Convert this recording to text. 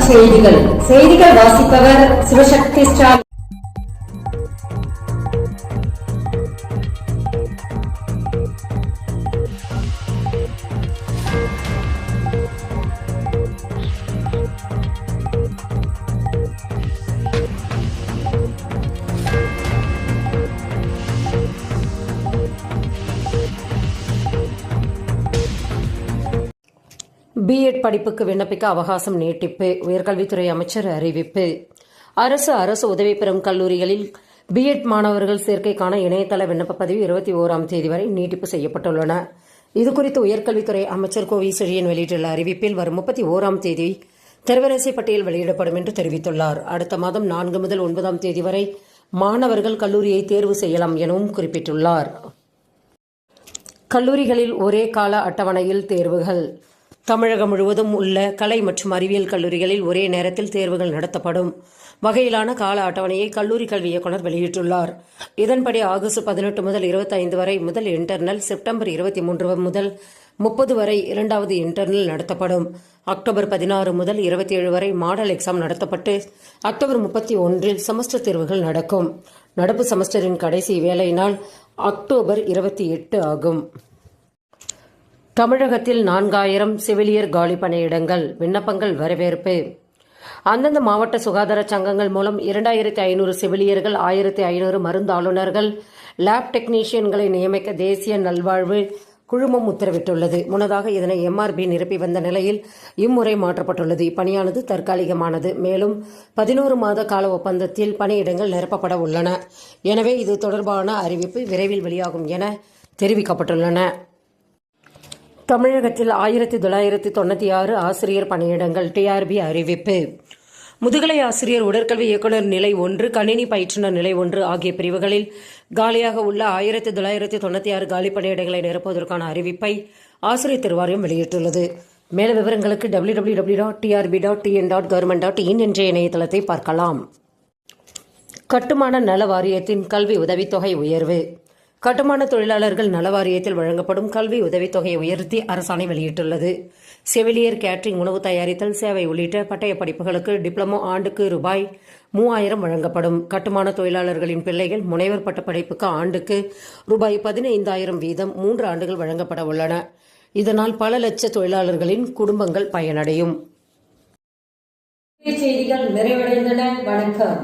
செய்திகள் வாசிப்பவர் சிவசக்தி ஸ்டாலின். பிஎட் படிப்புக்கு விண்ணப்பிக்க அவகாசம் நீட்டிப்பு. உயர்கல்வித்துறை அமைச்சர் அறிவிப்பு. அரசு உதவி பெறும் கல்லூரிகளில் பிஎட் மாணவர்கள் சேர்க்கைக்கான இணையதள விண்ணப்ப பதிவு 21ஆம் தேதி வரை நீட்டிப்பு செய்யப்பட்டுள்ளன. இதுகுறித்து உயர்கல்வித்துறை அமைச்சர் கோவி செழியன் வெளியிட்டுள்ள அறிவிப்பில் வரும் 31ஆம் தேதி தரவரிசை பட்டியல் வெளியிடப்படும் என்று தெரிவித்துள்ளார். அடுத்த மாதம் 4 முதல் 9ஆம் தேதி வரை மாணவர்கள் கல்லூரியை தேர்வு செய்யலாம் எனவும் குறிப்பிட்டுள்ளார். கல்லூரிகளில் ஒரே கால அட்டவணையில் தேர்வுகள். தமிழகம் முழுவதும் உள்ள கலை மற்றும் அறிவியல் கல்லூரிகளில் ஒரே நேரத்தில் தேர்வுகள் நடத்தப்படும் வகையிலான கால அட்டவணையை கல்லூரி கல்வி இயக்குநர் வெளியிட்டுள்ளார். இதன்படி ஆகஸ்ட் 18 முதல் 25 வரை முதல் இன்டர்னல், செப்டம்பர் 23 முதல் 30 வரை இரண்டாவது இன்டர்னல் நடத்தப்படும். அக்டோபர் 16 முதல் 27 வரை மாடல் எக்ஸாம் நடத்தப்பட்டு அக்டோபர் 31 செமஸ்டர் தேர்வுகள் நடக்கும். நடப்பு செமஸ்டரின் கடைசி வேலை நாள் அக்டோபர் 28 ஆகும். தமிழகத்தில் 4000 செவிலியர் காலி பணியிடங்கள். விண்ணப்பங்கள் வரவேற்பு. அந்தந்த மாவட்ட சுகாதார சங்கங்கள் மூலம் 2500 செவிலியர்கள், 1500 மருந்தாளுநர்கள், லேப் டெக்னீஷியன்களை நியமிக்க தேசிய நல்வாழ்வு குழுமம் உத்தரவிட்டுள்ளது. முன்னதாக இதனை MRB நிரப்பி வந்த நிலையில் இம்முறை மாற்றப்பட்டுள்ளது. இப்பணியானது தற்காலிகமானது. மேலும் 11 மாத கால ஒப்பந்தத்தில் பணியிடங்கள் நிரப்பப்பட உள்ளன. எனவே இது தொடர்பான அறிவிப்பு விரைவில் வெளியாகும் என தெரிவிக்கப்பட்டுள்ளன. தமிழகத்தில் 1996 ஆசிரியர் பணியிடங்கள். TRB அறிவிப்பு. முதுகலை ஆசிரியர், உடற்கல்வி இயக்குநர் நிலை 1, கணினி பயிற்றுநர் நிலை 1 ஆகிய பிரிவுகளில் காலியாக உள்ள 1996 காலி பணியிடங்களை நிரப்புவதற்கான அறிவிப்பை ஆசிரியர் தேர்வாரியம் வெளியிட்டுள்ளது. மேலும் விவரங்களுக்கு www.trb.tn.government.in என்ற இணையதளத்தை பார்க்கலாம். கட்டுமான நல வாரியத்தின் கல்வி உதவித்தொகை உயர்வு. கட்டுமான தொழிலாளர்கள் நல வாரியத்தில் வழங்கப்படும் கல்வி உதவித்தொகையை உயர்த்தி அரசாணை வெளியிட்டுள்ளது. செவிலியர், கேட்டரிங், உணவு தயாரித்தல் சேவை உள்ளிட்ட பட்டய படிப்புகளுக்கு டிப்ளமோ ஆண்டுக்கு ரூபாய் 3000 வழங்கப்படும். கட்டுமான தொழிலாளர்களின் பிள்ளைகள் முனைவர் பட்ட படிப்புக்கு ஆண்டுக்கு ரூபாய் 15,000 வீதம் 3 ஆண்டுகள் வழங்கப்பட உள்ளன. இதனால் பல லட்ச தொழிலாளர்களின் குடும்பங்கள் பயனடையும். செய்திகள் நிறைவடைந்தன. வணக்கம்.